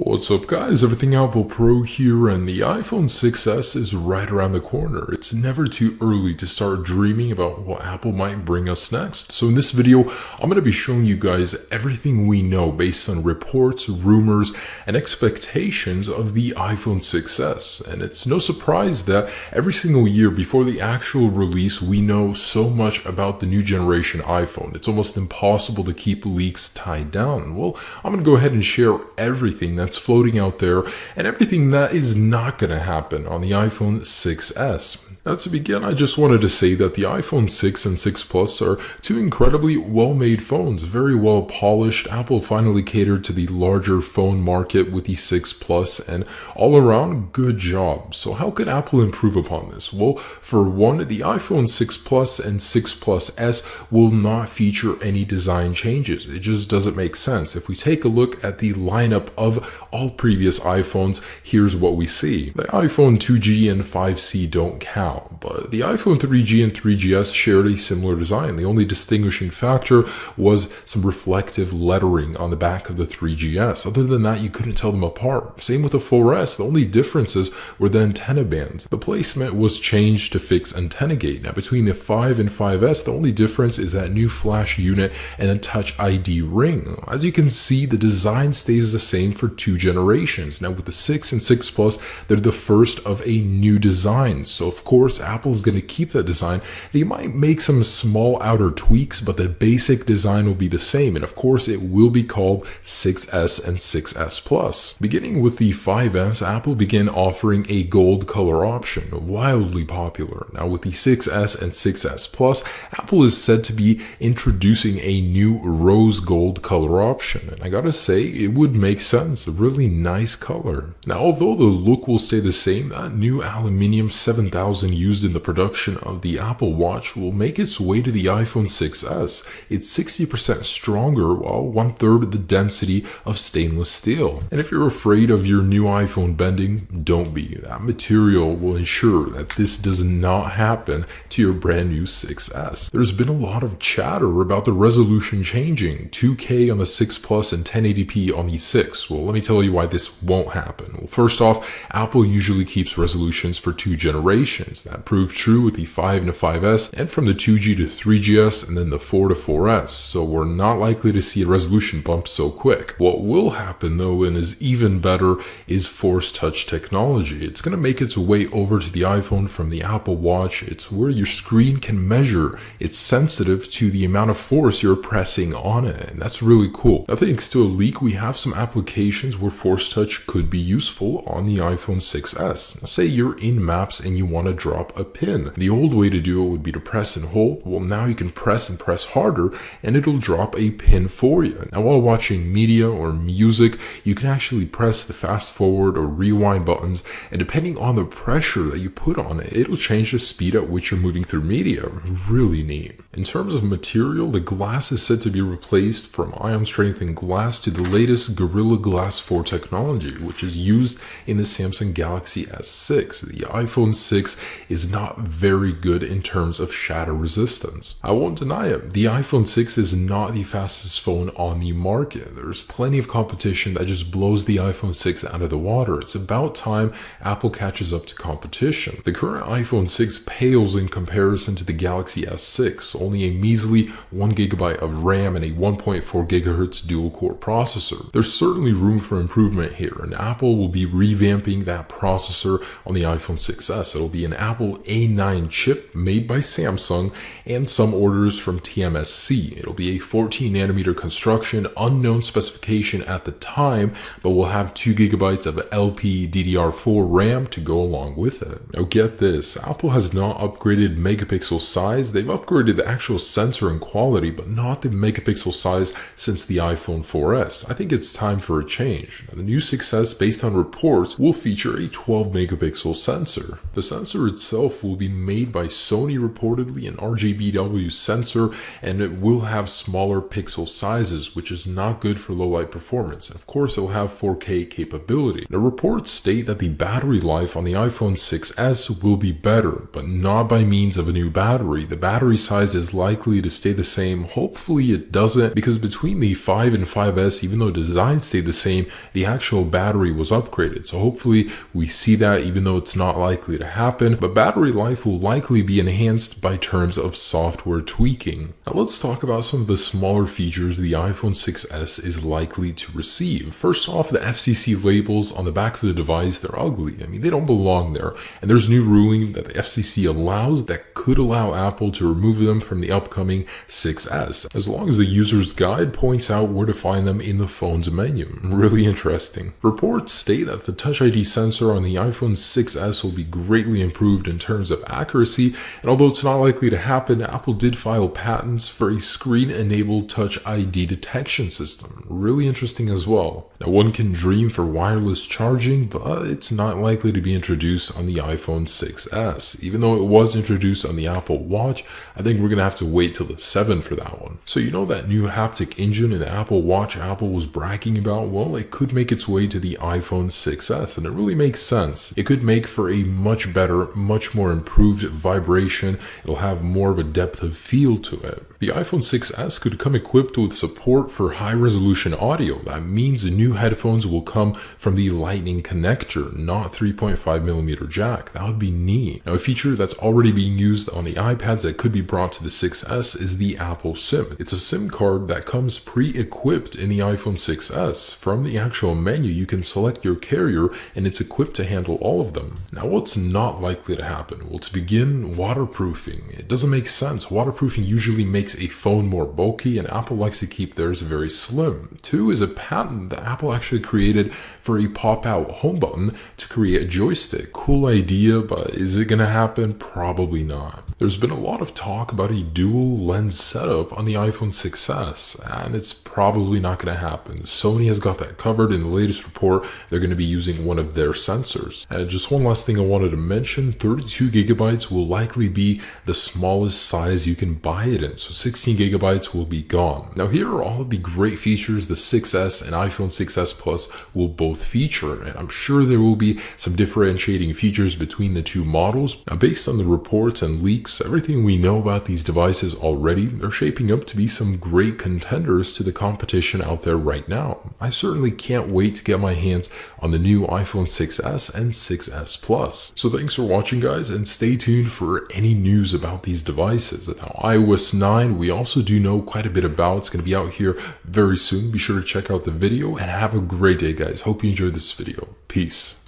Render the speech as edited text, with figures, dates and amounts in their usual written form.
What's up guys, everything Apple Pro here, and the iPhone 6s is right around the corner. It's never too early to start dreaming about what Apple might bring us next. So in this video, I'm going to be showing you guys everything we know based on reports, rumors, and expectations of the iPhone 6s. And it's no surprise that every single year before the actual release, we know so much about the new generation iPhone. It's almost impossible to keep leaks tied down. Well, I'm going to go ahead and share everything that's floating out there and everything that is not going to happen on the iPhone 6s. Now to begin, I just wanted to say that the iPhone 6 and 6 Plus are two incredibly well-made phones, very well polished. Apple finally catered to the larger phone market with the 6 Plus, and all around, good job. So how could Apple improve upon this? Well, for one, the iPhone 6 Plus and 6 Plus S will not feature any design changes. It just doesn't make sense. If we take a look at the lineup of all previous iPhones, here's what we see. The iPhone 2G and 5C don't count, but the iPhone 3G and 3GS shared a similar design. The only distinguishing factor was some reflective lettering on the back of the 3GS. Other than that, you couldn't tell them apart. Same with the 4S. The only differences were the antenna bands. The placement was changed to fix antenna gate. Now between the 5 and 5S, the only difference is that new flash unit and a Touch ID ring. As you can see, the design stays the same for two generations. Now with the 6 and 6 Plus, they're the first of a new design. So of course, Apple is going to keep that design. They might make some small outer tweaks, but the basic design will be the same. And of course, it will be called 6S and 6S Plus. Beginning with the 5S, Apple began offering a gold color option, wildly popular. Now with the 6S and 6S Plus, Apple is said to be introducing a new rose gold color option. And I gotta say, it would make sense. A really nice color. Now, although the look will stay the same, that new aluminium 7000 used in the production of the Apple Watch will make its way to the iPhone 6s. It's 60% stronger, while 1/3 the density of stainless steel. And if you're afraid of your new iPhone bending, don't be. That material will ensure that this does not happen to your brand new 6s. There's been a lot of chatter about the resolution changing, 2K on the 6 Plus and 1080p on the 6. Well, let me tell you why this won't happen. Well, first off, Apple usually keeps resolutions for two generations. That proved true with the 5 and the 5S, and from the 2G to 3GS, and then the 4 to 4S. So we're not likely to see a resolution bump so quick. What will happen though, and is even better, is Force Touch technology. It's going to make its way over to the iPhone from the Apple Watch. It's where your screen can measure. It's sensitive to the amount of force you're pressing on it, and that's really cool. Now, thanks to a leak, we have some applications where Force Touch could be useful on the iPhone 6s. Now, say you're in Maps and you want to drop a pin. The old way to do it would be to press and hold. Well, now you can press and press harder and it'll drop a pin for you. Now, while watching media or music, you can actually press the fast forward or rewind buttons, and depending on the pressure that you put on it, it'll change the speed at which you're moving through media. Really neat. In terms of material, the glass is said to be replaced from ion strengthened glass to the latest Gorilla Glass 4 technology, which is used in the Samsung Galaxy S6. The iPhone 6 is not very good in terms of shatter resistance. I won't deny it. The iPhone 6 is not the fastest phone on the market. There's plenty of competition that just blows the iPhone 6 out of the water. It's about time Apple catches up to competition. The current iPhone 6 pales in comparison to the Galaxy S6, only a measly 1GB of RAM and a 1.4 GHz dual-core processor. There's certainly room for improvement here, and Apple will be revamping that processor on the iPhone 6s. It'll be an Apple A9 chip made by Samsung and some orders from TSMC. It'll be a 14nm construction, unknown specification at the time, but will have 2GB of LPDDR4 RAM to go along with it. Now get this, Apple has not upgraded megapixel size. They've upgraded the actual sensor and quality, but not the megapixel size since the iPhone 4S. I think it's time for a change. Now, the new 6s, based on reports, will feature a 12 megapixel sensor. The sensor itself will be made by Sony, reportedly an RGBW sensor, and it will have smaller pixel sizes, which is not good for low light performance. And of course, it will have 4K capability. Now, reports state that the battery life on the iPhone 6s will be better, but not by means of a new battery. The battery size is likely to stay the same. Hopefully it doesn't, because between the 5 and 5s, even though design stayed the same, the actual battery was upgraded. So hopefully we see that, even though it's not likely to happen, but battery life will likely be enhanced by terms of software tweaking. Now let's talk about some of the smaller features the iPhone 6s is likely to receive. First off, the FCC labels on the back of the device, they're ugly. I mean, they don't belong there. And there's new ruling that the FCC allows that could allow Apple to remove them from the upcoming 6s, as long as the user's guide points out where to find them in the phone's menu. Really interesting. Reports state that the Touch ID sensor on the iPhone 6s will be greatly improved in terms of accuracy, and although it's not likely to happen, Apple did file patents for a screen-enabled Touch ID detection system. Really interesting as well. Now, one can dream for wireless charging, but it's not likely to be introduced on the iPhone 6s. Even though it was introduced on the Apple Watch, I think we're going to have to wait till the 7 for that one. So you know that new haptic engine in the Apple Watch Apple was bragging about? Well, it could make its way to the iPhone 6s, and it really makes sense. It could make for a much better, much more improved vibration. It'll have more of a depth of field to it. The iPhone 6s could come equipped with support for high-resolution audio. That means the new headphones will come from the Lightning connector, not 3.5mm jack. That would be neat. Now, a feature that's already being used on the iPads that could be brought to the 6s is the Apple SIM. It's a SIM card that comes pre-equipped in the iPhone 6s. From the actual menu, you can select your carrier, and it's equipped to handle all of them. Now, what's not likely to happen? Well, to begin, waterproofing. It doesn't make sense. Waterproofing usually makes a phone more bulky, and Apple likes to keep theirs very slim. 2 is a patent that Apple actually created for a pop-out home button to create a joystick. Cool idea, but is it going to happen? Probably not. There's been a lot of talk about a dual lens setup on the iPhone 6s, and it's probably not going to happen. Sony has got that covered. In the latest report, they're going to be using one of their sensors. And just one last thing I wanted to mention, 32GB will likely be the smallest size you can buy it in, so 16GB will be gone. Now here are all of the great features the 6s and iPhone 6s Plus will both feature, and I'm sure there will be some differentiating features between the two models. Now, based on the reports and leaks, everything we know about these devices already, they're shaping up to be some great contenders to the competition out there right now. I certainly can't wait to get my hands on the new iPhone 6s and 6s Plus. So thanks for watching, guys, and stay tuned for any news about these devices. Now, iOS 9, we also do know quite a bit about. It's going to be out here very soon. Be sure to check out the video, and have a great day, guys. Hope you enjoyed this video. Peace.